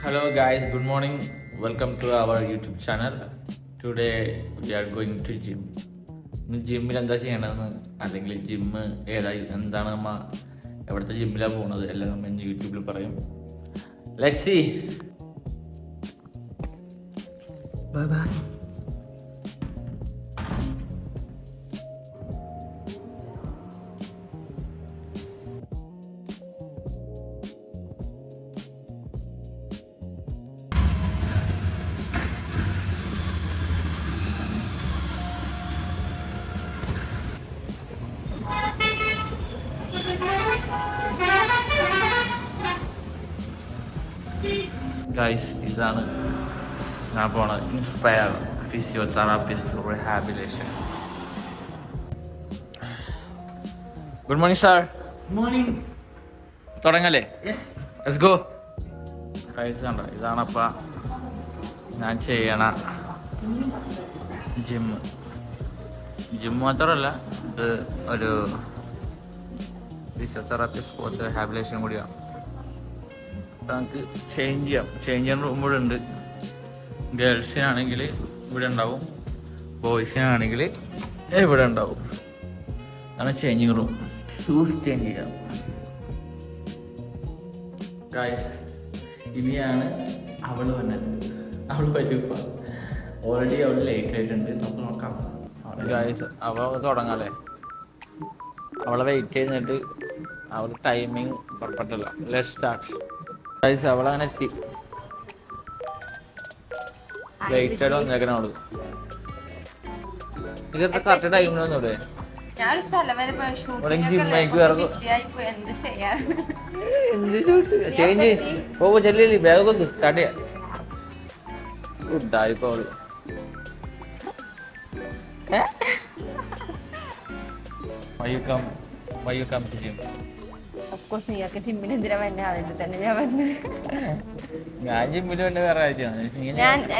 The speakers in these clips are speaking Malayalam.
Hello guys, good morning. Welcome to our YouTube channel. Today we are going to gym. ജിമ്മിൽ എന്താ ചെയ്യണമെന്ന് അല്ലെങ്കിൽ ജിമ്മ് ഏതായി എന്താണ് നമ്മ എവിടുത്തെ ജിമ്മിലാണ് പോകുന്നത് എല്ലാം നമ്മൾ ഇന്ന് യൂട്യൂബിൽ പറയും. Let's see. Bye bye. Guys, ഇതാണ് ഞാൻ പോണ inspire physiotherapist rehabilitation. Good morning sir. Morning. തുടങ്ങല്ലേ? യെസ്. Let's go. ഗൈസ് കണ്ടോ, ഇതാണപ്പ ഞാൻ ചെയ്യണ ജിമ്മ് മാത്രമല്ല, ഇത് ഒരു ഫിസിയോതെറാപ്പി സ്പോർട്സ് റിഹാബിലേഷൻ കൂടിയാണ്. നമുക്ക് ചേഞ്ച് ചെയ്യാൻ റൂം ഇവിടെ ഉണ്ട്. ഗേൾസിനാണെങ്കിൽ ഇവിടെ ഉണ്ടാവും, ബോയ്സിനാണെങ്കിൽ ഇവിടെ ഉണ്ടാവും. അതാണ് ചേഞ്ചിങ് റൂം. ഷൂസ് ചേഞ്ച് ചെയ്യാം. ഗൈസ്, ഇനിയാണ് അവൾ വന്നത്. അവൾ പറ്റുപ്പ ഓൾറെഡി അവൾ ലേറ്റ് ആയിട്ടുണ്ട്. നമുക്ക് നോക്കാം. ഗൈസ്, അവളൊക്കെ തുടങ്ങാല്ലേ? അവളെ വെയിറ്റ് ചെയ്തിട്ട് അവൾ ടൈമിങ് പുറപ്പെട്ടല്ലോ. Let's start. ഗൈസ്, അവളങ്ങനെ എത്തി. ലേറ്റ് ആയിട്ട് വന്നേക്കണവള്. ഇതൊക്കെ കറക്റ്റ് ടൈമിൽ വന്നൂടെ? ചേഞ്ച് പോകുമ്പോ ചെല്ലി ബാഗൊക്കെ സ്റ്റാർട്ട് ചെയ്യാം. ഗുഡായിപ്പോ അവള്. Why you come to gym? ജിമ്മിന് എന്തിനാ വന്നെ? അതിന്റെ തന്നെ ഞാൻ വന്നത്. ഞാൻ ജിമ്മിന് വേണ്ട വേറെ കാര്യമാണ്.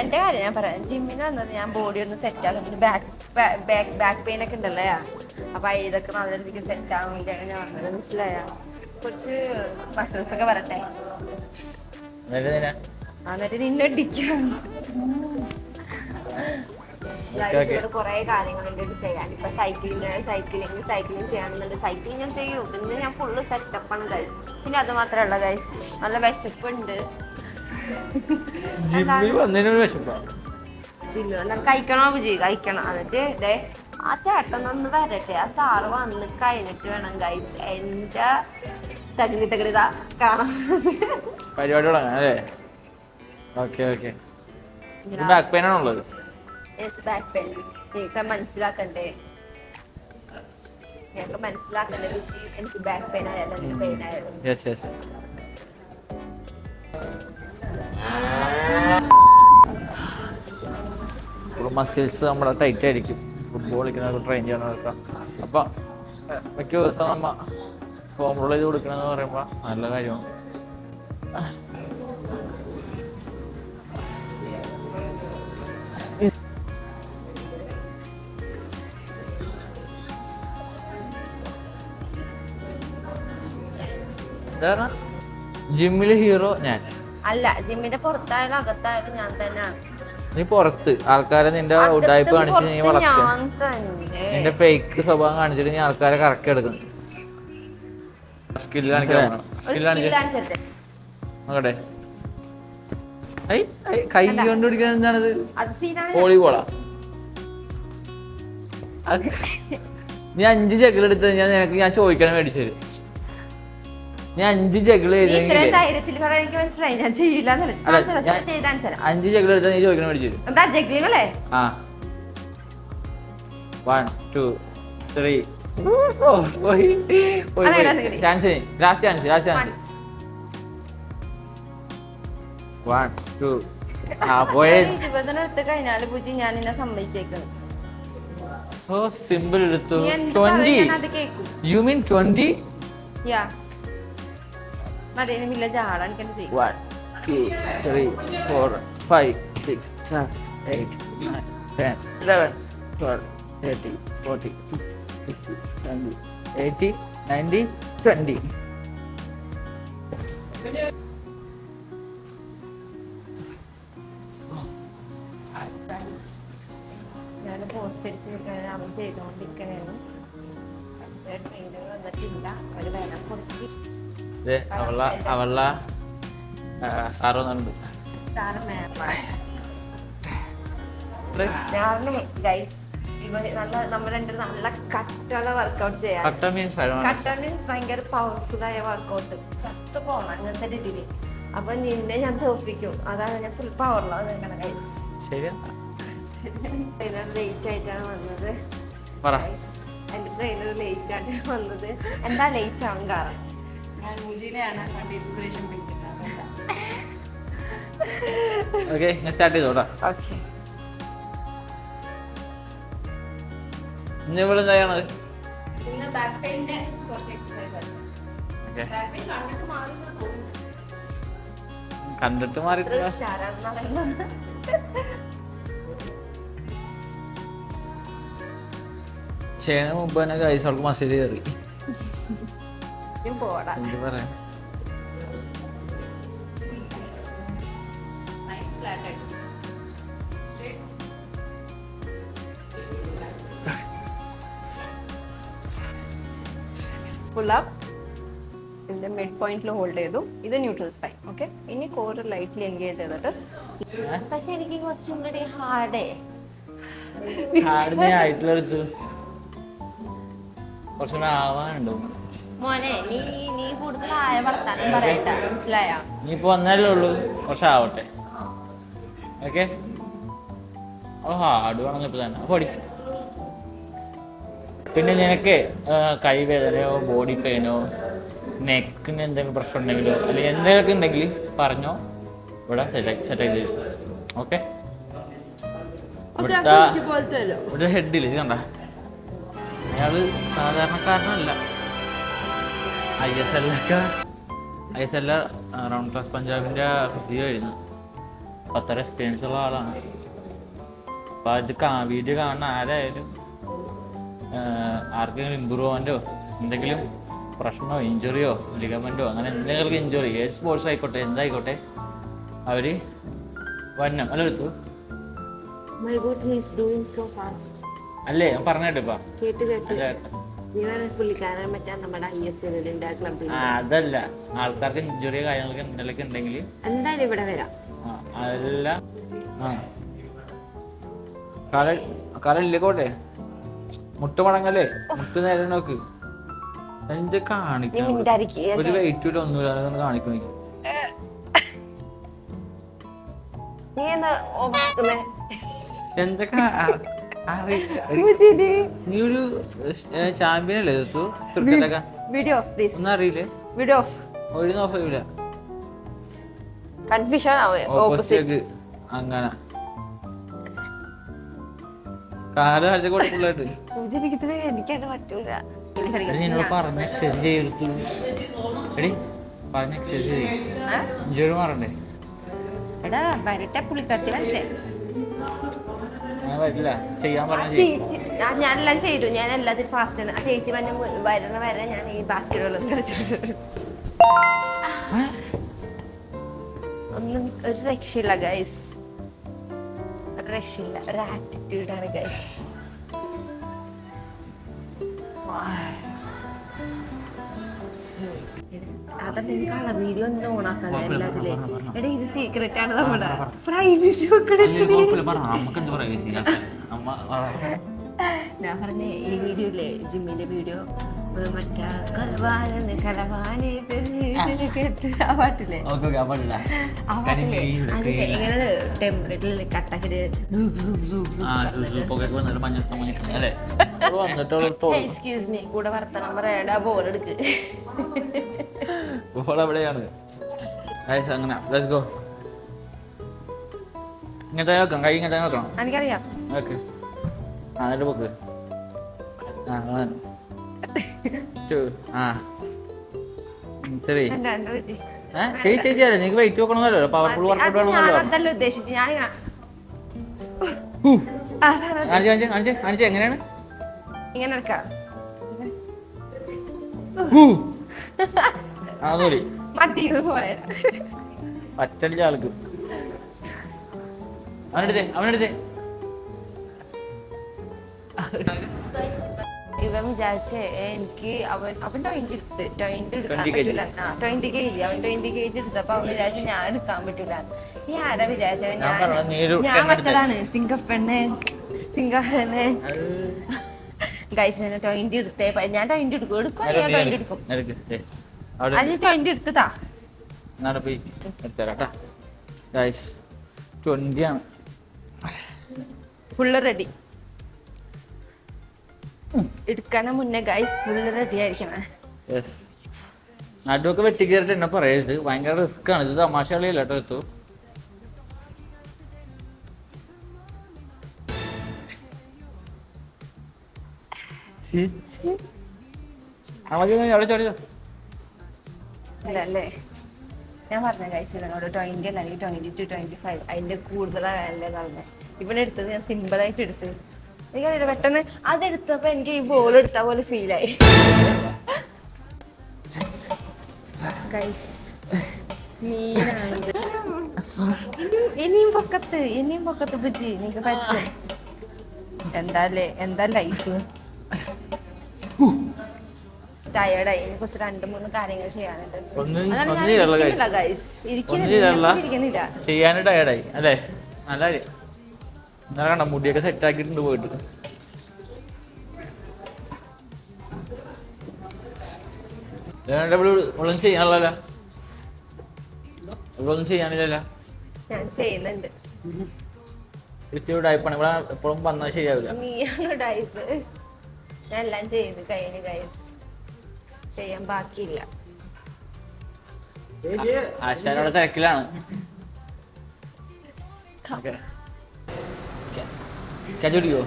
എന്റെ കാര്യം ഞാൻ പറയാം. ജിമ്മിന് വന്നത് ഞാൻ ബോഡി ഒന്ന് സെറ്റ് ആക്കും. ബാക്ക് പെയിൻ ഒക്കെ ഉണ്ടല്ലോ, അപ്പൊ ഇതൊക്കെ നല്ല രീതിക്ക് സെറ്റ് ആവാൻ വേണ്ടിയാണ് ഞാൻ വന്നത്. മനസ്സിലായ? കുറച്ച് മസിൽസ് ഒക്കെ വരട്ടെ, എന്നിട്ട് നിന്നെ അടിക്കാം. കുറെ കാര്യങ്ങളുണ്ട് ചെയ്യാൻ. ഇപ്പൊ സൈക്ലിങ് ചെയ്യാനുണ്ട്. സൈക്ലിങ് ഞാൻ ചെയ്യും. പിന്നെ ഞാൻ ഫുള്ള് സെറ്റപ്പാണ് ഗൈസ്. പിന്നെ അത് മാത്രമല്ല ഗൈസ്, നല്ല വിശപ്പുണ്ട്. കഴിക്കണോ വിജയ്? കഴിക്കണം. എന്നിട്ട് ആ ചേട്ടൻ ഒന്ന് വരട്ടെ, ആ സാറ് വന്ന് കഴിഞ്ഞിട്ട് വേണം ഗൈസ് എന്റെ തകിത കാണാൻ. പരിപാടി തുടങ്ങാം അല്ലേ? Okay okay. ബാക്ക് പെയിൻ ആണുള്ളത്. ബാക്ക് പെയിൻ നിങ്ങൾക്ക് മനസ്സിലാക്കണ്ടേ? എനിക്ക് ബാക്ക് പെയിൻ ആയാലും എനിക്ക് പെയിൻ ആയാലും മസിൽസ് നമ്മുടെ ടൈറ്റ് ആയിരിക്കും. ഫുട്ബോൾ കളിക്കുന്നവർക്ക് ട്രെയിൻ ചെയ്യണവർക്ക്. അപ്പൊ മിക്ക ദിവസം നമ്മ ഫോം റോൾ ചെയ്ത് കൊടുക്കണമെന്ന് പറയുമ്പോ നല്ല കാര്യമാണ്. ജിമ്മിലെ ഹീറോ ഞാൻ അല്ല. ജിമ്മിന്റെ പുറത്തായാലും അകത്തായാലും ഞാൻ തന്നെയാണ്. നീ പുറത്ത് ആൾക്കാരെ നിന്റെ ഉഡായ്പ കാണിച്ച് നീ വളർത്തുക. നിന്റെ ഫേക്ക് സ്വഭാവം കാണിച്ചിട്ട് നീ ആൾക്കാരെ കറക്കി എടുക്കുന്നു. സ്കില്ല് കാണിക്കാൻ നോക്കട്ടെ. കൈ കൊണ്ടുപിടിക്കാൻ എന്താണിത്? വോളിബോളാ? നീ 5 ജഗിളെടുത്ത് ഞാൻ ചോദിക്കണം മേടിച്ചു തരും. നീ 5 ജഗിള് 5 ജഗിളെടുത്താൽ നീ ചോദിക്കണം മേടിച്ചു തരും. 1 2 3 4 ചാൻസ്. ലാസ്റ്റ് ചാൻസ് 1 2 കഴിഞ്ഞാല് പൂജി ഞാൻ എന്നെ സമ്മതിച്ചേക്കണം. So simple. എടുത്തു 20. You mean 20? മതി. വില്ലേജ് ആളാണ് 1 2 3 4 5 6 7 8 9 10 11 12 13 14 15 16 17 18 19 20. പോസ്റ്റ് അടിച്ച് നിൽക്കുകയാണ്, അവൻ ചെയ്തുകൊണ്ടിരിക്കുകയാണ്. ട്രെയിനർ വന്നിട്ടില്ല, അവര് വരാൻ കുറച്ച് അവളുടെ സാറ് വന്നിട്ടുണ്ട്. ഗൈസ് ഇവര് നമ്മൾ രണ്ടും നല്ല കട്ടുള്ള വർക്കൗട്ട് ചെയ്യാം. കട്ട മീൻസ് ഭയങ്കര പവർഫുൾ ആയ വർക്കൗട്ട്, ചത്തു പോണം അങ്ങനത്തെ രീതിയിൽ. അപ്പൊ നിന്നെ ഞാൻ തോൽപ്പിക്കും, അതാണ് ഞാൻ ഫുൾ പവറിലാണ് നിൽക്കണം ഗൈസ്. ട്രെയിനർ ലേറ്റ് ആയിട്ടാണ് വന്നത്. എന്റെ ട്രെയിനർ ലേറ്റ് ആയിട്ടാണ് വന്നത്. എന്താ ലേറ്റ് ആവാൻ കാരണം? ഞാൻ മുജീനെയാണ് കണ്ട് ഇൻസ്പിറേഷൻ പിടിക്കുന്നത്. Okay start ചെയ്തോടാ. ഓക്കെ ഇന്ന് ഇവിടെ എന്താണത്? ഇന്ന് ബാക്ക് പെയിന്റെ കുറച്ച് എക്സസൈസ് ആണ്. ബാക്ക് പെയിൻ കണ്ടിട്ട് മാറുന്ന തോന്നുന്നു. കണ്ടിട്ട് മാറിയിട്ടില്ല. ചെയ്യണ മുമ്പ് തന്നെ ഗൈസ് അവൾക്ക് മസിൽ കയറി. പോടാ എന്ത് പറയാ, Spine flat ആയിട്ട്. Straight. പുൾ അപ്പ് ഇതിന്റെ മിഡ് പോയിന്റിൽ ഹോൾഡ് ചെയ്തു. ഇത് ന്യൂട്രൽ സ്പൈൻ. ഓക്കെ, ഇനി കോർ ലൈറ്റ്ലി എൻഗേജ് ചെയ്തിട്ട്. പക്ഷെ എനിക്ക് കുറച്ചും കൂടി ഹാർഡേ ആയിട്ടുള്ളടുത്ത് കുറച്ചുകൂടെ ആവാനുണ്ടോ മോനെ. നീ കൂടുതൽ ആയ വർത്താനം പറയണ്ട, മനസ്സിലായോ? നീ ഇപ്പൊ വന്നാലേ ഉള്ളൂ, കുറച്ചാവട്ടെ. ഓക്കെ, ഓ ഹാർഡ് വേണമെന്ന് ഇപ്പൊ തന്നെ പൊടി. പിന്നെ നിനക്ക് കൈവേദനയോ ബോഡി പെയിനോ നെക്കിന് എന്തെങ്കിലും പ്രശ്നം ഉണ്ടെങ്കിലോ അല്ലെങ്കിൽ എന്തെങ്കിലുമൊക്കെ ഉണ്ടെങ്കിൽ പറഞ്ഞോ, ഇവിടെ സെറ്റ് ചെയ്ത് തരും. ഓക്കെ, ഇവിടെ ഹെഡില്ല, ഇത് കണ്ട അയാള് സാധാരണക്കാരനല്ല. ISL റൗണ്ട് ക്ലാസ് പഞ്ചാബിൻ്റെ ഫിസിയോ ആയിരുന്നു. അപ്പോൾ അത്ര എക്സ്പീരിയൻസ് ഉള്ള ആളാണ്. അപ്പോൾ അത് വീഡിയോ കാണുന്ന ആരായാലും ആർക്കെങ്കിലും ഇമ്പ്രൂവ്മെൻറ്റോ എന്തെങ്കിലും പ്രശ്നമോ ഇഞ്ചുറിയോ ലിഗമെൻറ്റോ അങ്ങനെ എന്തെങ്കിലും ഇഞ്ചുറി, ഏത് സ്പോർട്സ് ആയിക്കോട്ടെ എന്തായിക്കോട്ടെ, അവർ വന്നം അല്ല എടുത്തു. അല്ലേ ഞാൻ പറഞ്ഞിട്ട് ഇപ്പം അതല്ല, ആൾക്കാർക്ക് ഇഞ്ചുറിയോ കാര്യങ്ങളൊക്കെ എന്തെങ്കിലുമൊക്കെ ഉണ്ടെങ്കിൽ എന്തായാലും ഇവിടെ വരാം. അതല്ല കാലില്ലേക്കോട്ടെ, മുട്ട മടങ്ങല്ലേ, മുട്ട നേരെ നോക്ക്. എന്ത് കാണിക്കണം, ഒരു വെയിറ്റ് ഒന്നുമില്ല കാണിക്കണേ. എന്തൊക്കെ നീ ഒരു ചാമ്പ്യൻ അല്ലേ ക്രിക്കറ്റൊക്കെ? ഒന്നും അറിയില്ലേ? ഒഴിഞ്ഞ ഓഫ് ചെയ്യൂല. ഓപ്പോസിറ്റ് അങ്ങനെ കാല് കാലത്തെ കൊടുക്കുള്ളായിട്ട് നിന്നോട് പറഞ്ഞ എക്സസൈസ് ചെയ്തു. എടി പറഞ്ഞ എക്സസൈസ് ചെയ്യും, ഇഞ്ചുറി മാറണ്ടേ? ഞാൻ വരില്ല, ചെയ്യാൻ പറഞ്ഞ ഞാനെല്ലാം ചെയ്തു, ഞാൻ എല്ലാത്തിനും ഫാസ്റ്റ് ആണ്. ചേച്ചി പറഞ്ഞ വരണ വരെ ഞാൻ ഈ ബാസ്കറ്റ്ബോൾ കളിച്ചിട്ടുണ്ട്. ഒന്നും ഒരു രക്ഷയില്ല ഗൈസ്, ഒരു രക്ഷയില്ല, ഒരു ആറ്റിറ്റ്യൂഡാണ് ഗൈസ്. അതല്ല കളർ വീഡിയോ ഒന്നും ഓണാക്കാൻ എല്ലാത്തിലെ. എടാ ഇത് സീക്രട്ട് ആണ്, നമ്മുടെ പ്രൈവസി. ഞാൻ പറഞ്ഞേ ഈ വീഡിയോ ഇല്ലേ, ജിമ്മിന്റെ വീഡിയോ, മറ്റേ ആ പാട്ടില്ലേ, ഇങ്ങനെ ടെമ്പറേച്ചറിൽ കട്ടാക്കിട്ട് എക്സ്ക്യൂസ് മീ കൂടെ വർത്തനം പറയാടാ, ബോൾ എടുക്ക്. എവിടെയാണ് അങ്ങനെ? Let's go. ഇങ്ങനത്തെ നോക്കാം, കൈ ഇങ്ങനത്തെ നോക്കണം. എനിക്കറിയാം. ഓക്കെ, എന്നിട്ട് പോക്ക്. ചേച്ചിയല്ലേ നിനക്ക് വെയിറ്റ് നോക്കണമെന്നല്ലോ, പവർഫുൾ വർക്കൗട്ട് വേണമെന്നല്ലോ. ഉദ്ദേശിച്ചു ഞാൻ എങ്ങനെയാണ് ഇങ്ങനെ എടുക്കാം. പറ്റടിച്ച ആൾക്ക് അവനെടുത്തേ ഇവൻ വിചാരിച്ചേ എനിക്ക് അവൻ 20 എടുത്ത് 20 എടുക്കാൻ പറ്റൂല 20 kg അവൻ 20 kg എടുത്തപ്പോ അവൻ വിചാരിച്ചു ഞാൻ എടുക്കാൻ പറ്റൂല. ഈ ആരാ വിചാരിച്ചത് ഞാൻ മറ്റതാണ് സിംഗപ്പണ്ണെ ഗൈസ് 20 എടുത്തേ ഞാൻ 20 എടുക്കും ഞാൻ 20 എടുക്കും അത് 20 എടുത്തതാ 20 ആണ് ഫുള്ള് റെഡി എടുക്കണ മുന്നേ ഗൈസ് ഫുള്ള് റെഡി ആയിരിക്കണേ. നടുവൊക്കെ വെട്ടിക്കേറിട്ട് എന്നെ പറയരുത്, ഭയങ്കര റിസ്ക് ആണ് ഇത്, തമാശ കളിയല്ല കേട്ടോ. എത്തു അല്ലേ ഞാൻ പറഞ്ഞ ഗൈസ് ഇവനോട് 20 അല്ലെങ്കിൽ 22 25 അതിന്റെ കൂടുതലല്ലേ പറഞ്ഞത്. ഇവനെടുത്തത് ഞാൻ സിമ്പിൾ ആയിട്ട് എടുത്ത് എനിക്കറിയില്ല പെട്ടെന്ന് അതെടുത്തപ്പോ എനിക്ക് ഈ ബോൾ എടുത്ത പോലെ ഫീലായി. ഗൈസ് മീനാണിത്. ഇനിയും പൊക്കത്ത് ബുജി നിനക്ക് പറ്റും. എന്താ ലൈഫ് ടയേർഡായി. ഇതിനെ കുറിച്ച് 2-3 കാര്യങ്ങൾ ചെയ്യാനുണ്ട്. ഇരിക്കുന്നില്ല ചെയ്യാനും ടയേർഡായി അല്ലേ. നല്ല കാര്യം. ഇന്നലെ കണ്ട മുടിയൊക്കെ സെറ്റ് ആക്കിയിട്ടുണ്ട് പോയിട്ട്. ഒന്നും ചെയ്യാനില്ലല്ലോ, ഒന്നും ചെയ്യാനില്ലല്ലോ. ഞാൻ ചെയ്യുന്നുണ്ട്. കൃത്യം ടൈപ്പാണ് ഇവിടെ എപ്പോഴും വന്നാൽ ശരിയാവില്ല. നീയാണോ ടൈപ്പ്? ഞാൻ എല്ലാം ചെയ്ത് കഴിഞ്ഞു ഗൈസ്, ചെയ്യാൻ ബാക്കിയില്ല. ആശാനോടെ തിരക്കിലാണ്. കജുടിയോ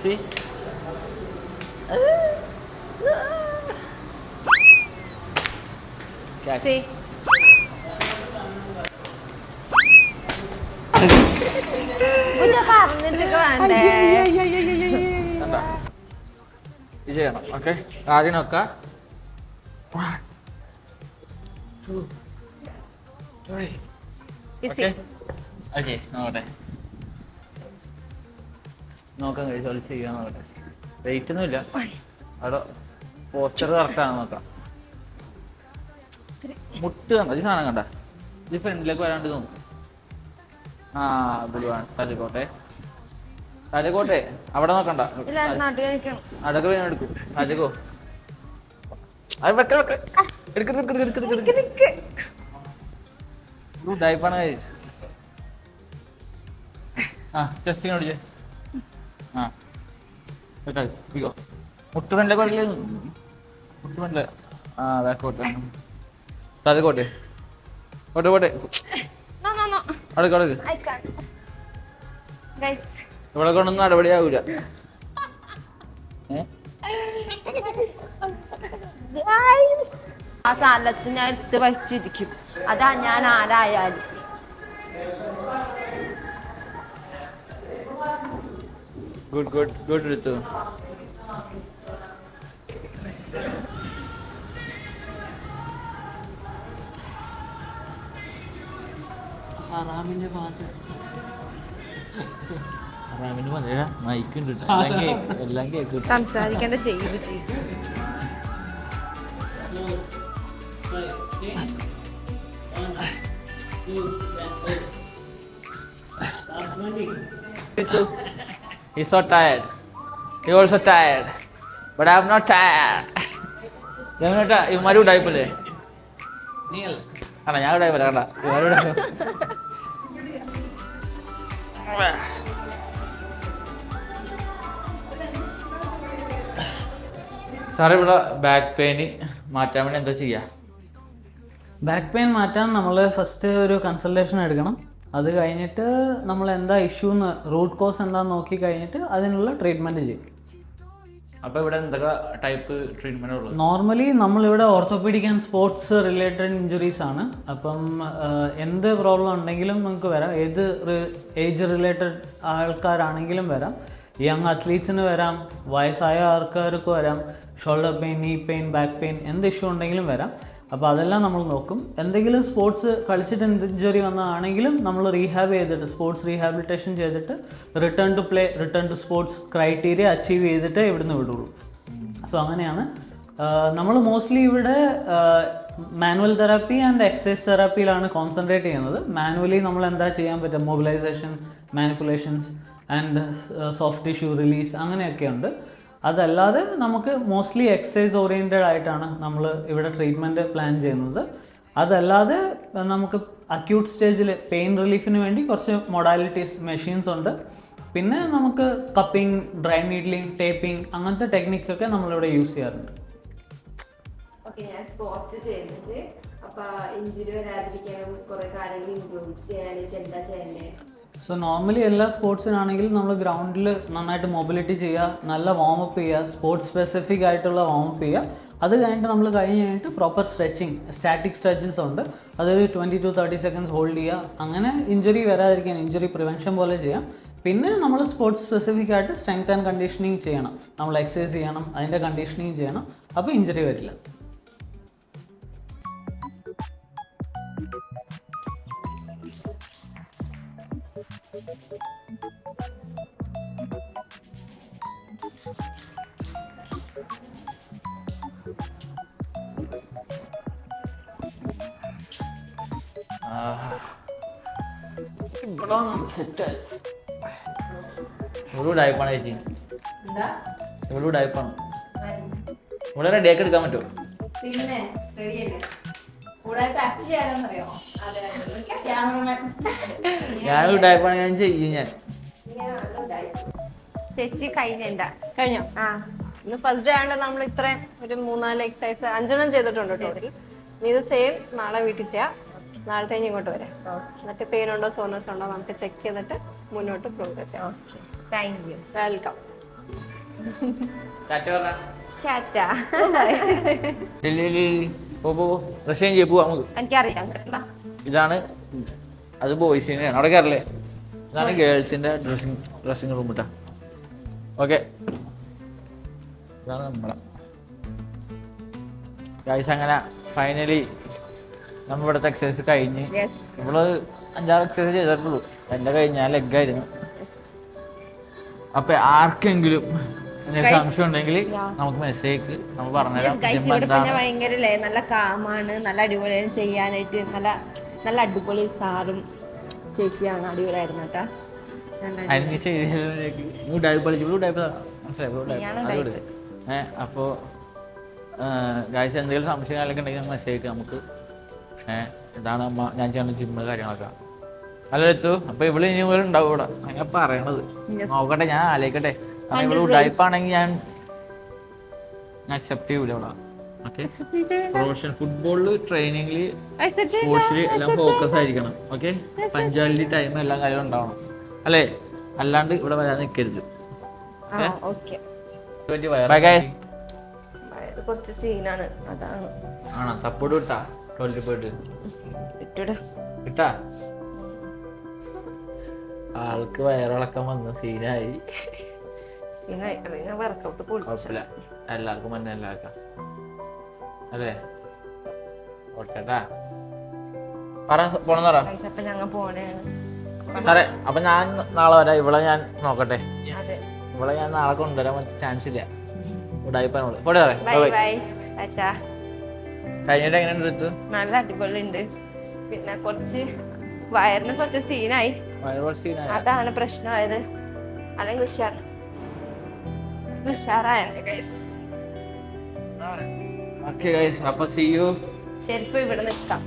See? See? പറഞ്ഞിട്ടൊക്കെ വേണ്ടേ? ഇത് ചെയ്യണം. ഓക്കെ, ആദ്യം നോക്കാം. 1 2 3. ഓക്കെ, നോക്കട്ടെ. നോക്കാം കഴിച്ചു അത് ചെയ്യാൻ നോക്കട്ടെ. വെയിറ്റ് ഒന്നുമില്ല അവിടെ. പോസ്റ്റർ കറക്റ്റാണ് നോക്കാം. മുട്ട് കണ്ട ഈ സാധനം കണ്ട ഇത് ഫ്രണ്ടിലേക്ക് വരാണ്ട് നോക്കും. ആ ബുധവാണ്. തലക്കോട്ടെ അവിടെ നോക്കണ്ട. അതൊക്കെ വേണം എടുക്കും. തലക്കോ അത് ടൈപ്പാണ് കഴിച്ച്. ആ ടെസ്റ്റിങ് ഓടിച്ചേ. ആ മുട്ട് ഫ്രണ്ടിലേക്ക് വരില്ലേ? മുട്ട് ഫ്രണ്ടില്. ആ ബാക്കോട്ടെ. തലക്കോട്ടെ കോട്ടെ അടുക്ക് ഇവിടെ കൊണ്ടൊന്നും നടപടിയാവൂല. ആ സാലത്ത് ഞാൻ എടുത്ത് വച്ചിരിക്കും. അതാ ഞാൻ ആരായാലും. ഗുഡ് ഋതു. ഹറാമിന്റെ മൈക്ക് ഉണ്ട്. എല്ലാം കേൾക്കും. സംസാരിക്കേണ്ട ചെയ്തു. He's so tired. You're also tired. But I'm not tired. ഇവന്മാരും ഉണ്ടായിപ്പോലെ. അല്ല ഞാൻ ഉണ്ടായിപ്പോലെ കണ്ട ഇവന്മാരും ഉണ്ടായി. സാറേ ഇവിടെ ബാക്ക് പെയിന് മാറ്റാൻ വേണ്ടി എന്താ ചെയ്യുക? ബാക്ക് പെയിൻ മാറ്റാൻ നമ്മൾ ഫസ്റ്റ് ഒരു കൺസൾട്ടേഷൻ എടുക്കണം. അത് കഴിഞ്ഞിട്ട് നമ്മൾ എന്താ ഇഷ്യൂ എന്ന് റൂട്ട് കോസ് എന്താണെന്ന് നോക്കി കഴിഞ്ഞിട്ട് അതിനുള്ള ട്രീറ്റ്മെൻറ്റ് ചെയ്യും. അപ്പോൾ ഇവിടെ എന്തൊക്കെ ടൈപ്പ് ട്രീറ്റ്മെൻറ്റ് ഉള്ളത്? നോർമലി നമ്മളിവിടെ orthopaedic and sports related injuries ആണ്. അപ്പം എന്ത് പ്രോബ്ലം ഉണ്ടെങ്കിലും നമുക്ക് വരാം. ഏത് ഏജ് റിലേറ്റഡ് ആൾക്കാരാണെങ്കിലും വരാം. യങ് അത്ലീറ്റ്സിന് വരാം, വയസ്സായ ആൾക്കാർക്ക് വരാം, ഷോൾഡർ പെയിൻ, നീ പെയിൻ, ബാക്ക് പെയിൻ, എന്ത് ഇഷ്യൂ ഉണ്ടെങ്കിലും വരാം. അപ്പോൾ അതെല്ലാം നമ്മൾ നോക്കും. എന്തെങ്കിലും സ്പോർട്സ് കളിച്ചിട്ട് ഇഞ്ചുറി വന്നതാണെങ്കിലും നമ്മൾ റീഹാബ് ചെയ്തിട്ട് സ്പോർട്സ് റീഹാബിലിറ്റേഷൻ ചെയ്തിട്ട് return to play, return to sports criteria achieve ചെയ്തിട്ട് ഇവിടുന്ന് വിടുള്ളൂ. സോ അങ്ങനെയാണ് നമ്മൾ മോസ്റ്റ്ലി ഇവിടെ മാനുവൽ തെറാപ്പി ആൻഡ് എക്സസൈസ് തെറാപ്പിയിലാണ് കോൺസെൻട്രേറ്റ് ചെയ്യുന്നത്. മാനുവലി നമ്മൾ എന്താ ചെയ്യാൻ പറ്റുക, mobilisation, manipulations and soft tissue release അങ്ങനെയൊക്കെ ഉണ്ട്. അതല്ലാതെ നമുക്ക് മോസ്റ്റ്ലി എക്സസൈസ് ഓറിയൻറ്റഡ് ആയിട്ടാണ് നമ്മൾ ഇവിടെ ട്രീറ്റ്മെൻറ്റ് പ്ലാൻ ചെയ്യുന്നത്. അതല്ലാതെ നമുക്ക് അക്യൂട്ട് സ്റ്റേജിൽ പെയിൻ റിലീഫിന് വേണ്ടി കുറച്ച് മൊഡാലിറ്റീസ് മെഷീൻസ് ഉണ്ട്. പിന്നെ നമുക്ക് കപ്പിംഗ്, ഡ്രൈ നീഡ്ലിംഗ്, ടേപ്പിംഗ് അങ്ങനത്തെ ടെക്നിക്കൊക്കെ നമ്മളിവിടെ യൂസ് ചെയ്യാറുണ്ട്. ഓക്കെ, ഞാൻ സ്പോർട്സ് ചെയ്യുന്നുണ്ട്. അപ്പോൾ ഇഞ്ചുറി വരാതിരിക്കാനും കുറേ കാര്യങ്ങൾ ഇമ്പ്രൂവ് ചെയ്യാനായിട്ട് എന്താ ചെയ്യേണ്ടത്? സോ നോർമലി എല്ലാ സ്പോർട്സിനാണെങ്കിലും നമ്മൾ ഗ്രൗണ്ടിൽ നന്നായിട്ട് മൊബിലിറ്റി ചെയ്യുക, നല്ല വാമപ്പ് ചെയ്യുക, സ്പോർട്സ് സ്പെസിഫിക് ആയിട്ടുള്ള വാമപ്പ് ചെയ്യുക. അത് കഴിഞ്ഞിട്ട് നമ്മൾ കഴിഞ്ഞിട്ട് പ്രോപ്പർ സ്ട്രെച്ചിങ്, സ്റ്റാറ്റിക് സ്ട്രെച്ചസ് ഉണ്ട്, അതൊരു 20 to 30 seconds ഹോൾഡ് ചെയ്യുക. അങ്ങനെ ഇഞ്ചുറി വരാതിരിക്കാൻ, ഇഞ്ചുറി പ്രിവെൻഷൻ പോലെ ചെയ്യാം. പിന്നെ നമ്മൾ സ്പോർട്സ് സ്പെസിഫിക് ആയിട്ട് സ്ട്രെങ്ത് ആൻഡ് കണ്ടീഷനിങ് ചെയ്യണം, നമ്മൾ എക്സസൈസ് ചെയ്യണം, അതിൻ്റെ കണ്ടീഷനിങ് ചെയ്യണം. അപ്പോൾ ഇഞ്ചുറി വരില്ല. സെറ്റായി. ഇവിടെ ഡയപ്പാണ് ചേച്ചി, എന്താ ഇവിടെ ഡയപ്പാണ്. ഇവിടെ റെഡിയാക്കി എടുക്കാൻ പറ്റുമോ? പിന്നെ റെഡിയല്ലേ? കൂടെ ടച്ച് ചെയ്യാനറിയോ? ഞാനൊരു ഡയപ്പാണ് ഞാൻ ചെയ്യും. ഞാൻ ചേച്ചി കഴിഞ്ഞ കഴിഞ്ഞോ? ഇന്ന് ഫസ്റ്റ് ഡേ ആയതുകൊണ്ട് നമ്മൾ ഇത്രയും ഒരു 3-4 എക്സസൈസ് 5 ചെയ്തിട്ടുണ്ട് ടോട്ടൽ. നീ ഇത് സെയിം നാളെ വീട്ടിൽ ചെയ്യാം. നാളെ കഴിഞ്ഞ് ഇങ്ങോട്ട് വരാം. എന്നിട്ട് പെയിൻ ഉണ്ടോ സോണസ് ഉണ്ടോ നമുക്ക് ചെക്ക് ചെയ്തിട്ട് മുന്നോട്ട് പ്രോഗ്രസ് ചെയ്യാം. Thank you. വെൽക്കം. എനിക്കറിയാം. ഇതാണ്, അത് ബോയ്സിന്റെ ആണ്. അവിടെ കയറില്ലേ? ഇതാണ് ഗേൾസിന്റെ ഡ്രസ്സിങ് റൂം കേട്ടോ. ഓക്കെ, ഇതാണ് നമ്മളെ ഗൈസ്. അങ്ങനെ ഫൈനലി നമ്മൾ ഇവിടുത്തെ എക്സസൈസ് കഴിഞ്ഞ്, നമ്മള് 5-6 എക്സസൈസ് ചെയ്തിട്ടുള്ളൂ. എൻ്റെ കഴിഞ്ഞാൽ ലെഗായിരുന്നു. അപ്പൊ ആർക്കെങ്കിലും സംശയം ഉണ്ടെങ്കിൽ നമുക്ക് മെസ്സേജ് നമ്മൾ പറഞ്ഞുതരാം. ഭയങ്കര നല്ല കാമാണ്, നല്ല അടിപൊളിയാണ് ചെയ്യാനായിട്ട്. നല്ല അടിപൊളി സാറും ചേച്ചിയാണ്, അടിപൊളിയായിരുന്നു കേട്ടാ. അപ്പോൾ ഗൈസ് എന്തെങ്കിലും സംശയം കാര്യങ്ങളൊക്കെ ഉണ്ടെങ്കിൽ മെസ്സേജ് നമുക്ക്. ഇതാണ് അമ്മ ഞാൻ ചെയ്യുന്ന ജിമ്മ് കാര്യങ്ങളൊക്കെ. അല്ല എത്തു. അപ്പൊ ഇവിടെ ഇനി മുതൽ ഉണ്ടാവും ഇവിടെ. അങ്ങനെ പറയണത് നോക്കട്ടെ, ഞാൻ ആലോചിക്കട്ടെ. കാരണം ഇവിടെ ഉഡായിപ്പാണെങ്കിൽ ഞാൻ അക്സെപ്റ്റ് ചെയ്യൂല ഇവിടെ. ഓക്കെ, പ്രൊഫഷണൽ ഫുട്ബോളില്, ട്രെയിനിങ്ങില്, സ്പോർട്സില് എല്ലാം ഫോക്കസ് ആയിരിക്കണം. ഓക്കെ, പഞ്ച്വാലിറ്റി, ടൈം എല്ലാം കാര്യങ്ങളും ഉണ്ടാവണം അല്ലേ? അല്ലാണ്ട് ഇവിടെ വരാൻ നിൽക്കരുത്. കുറച്ച് സീനാണ്, അതാണ്. ആണോ? തപ്പോട് വിട്ടാ ടോയ്ലറ്റിൽ പോയിട്ട് ഇട്ടാ? ആൾക്ക് വയറിളക്കം വന്നു, സീനായി. കുഴപ്പമില്ല, എല്ലാവർക്കും മഞ്ഞല്ലാക്കാം അല്ലേ? ഓട്ടേട്ടാ പറ, പോണെന്ന് പറ സാറേ. അപ്പൊ ഞാൻ നാളെ വരാം. ഇവിടെ ഞാൻ നോക്കട്ടെ, ഇവിടെ ഞാൻ നാളെ കൊണ്ടുവരാൻ ചാൻസ് ഇല്ല. ഉടായിപ്പോടെ പോട്ടെ സാറേ. കഴിഞ്ഞിട്ട് എങ്ങനെയുണ്ട് എടുത്തു? നല്ല അടിപൊളിയുണ്ട്. പിന്നെ കുറച്ച് വയറിന് കുറച്ച് സീനായി, അതാണ് പ്രശ്നമായത്. അല്ലെങ്കിൽ ഉഷാറായത് ഗൈസ്. അപ്പൊ see you. ചെരുപ്പ് ഇവിടെ നിൽക്കാം.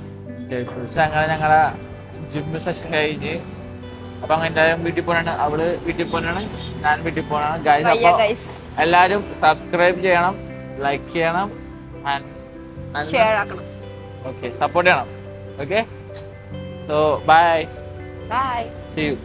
അങ്ങനെ ഞങ്ങളെ ജിം സെഷൻ കഴിഞ്ഞ് അപ്പൊ അങ്ങനെ വീട്ടിൽ പോകാനാണ്. അവള് വീട്ടിൽ പോകാനാണ്, ഞാൻ വീട്ടിൽ പോകാനാണ്. ഗൈസ് എല്ലാരും സബ്സ്ക്രൈബ് ചെയ്യണം, ലൈക്ക് ചെയ്യണം, ഷെയർ ആക്കണം. ഓക്കെ, സപ്പോർട്ട് ചെയ്യണം. Okay, so bye. Bye. See you.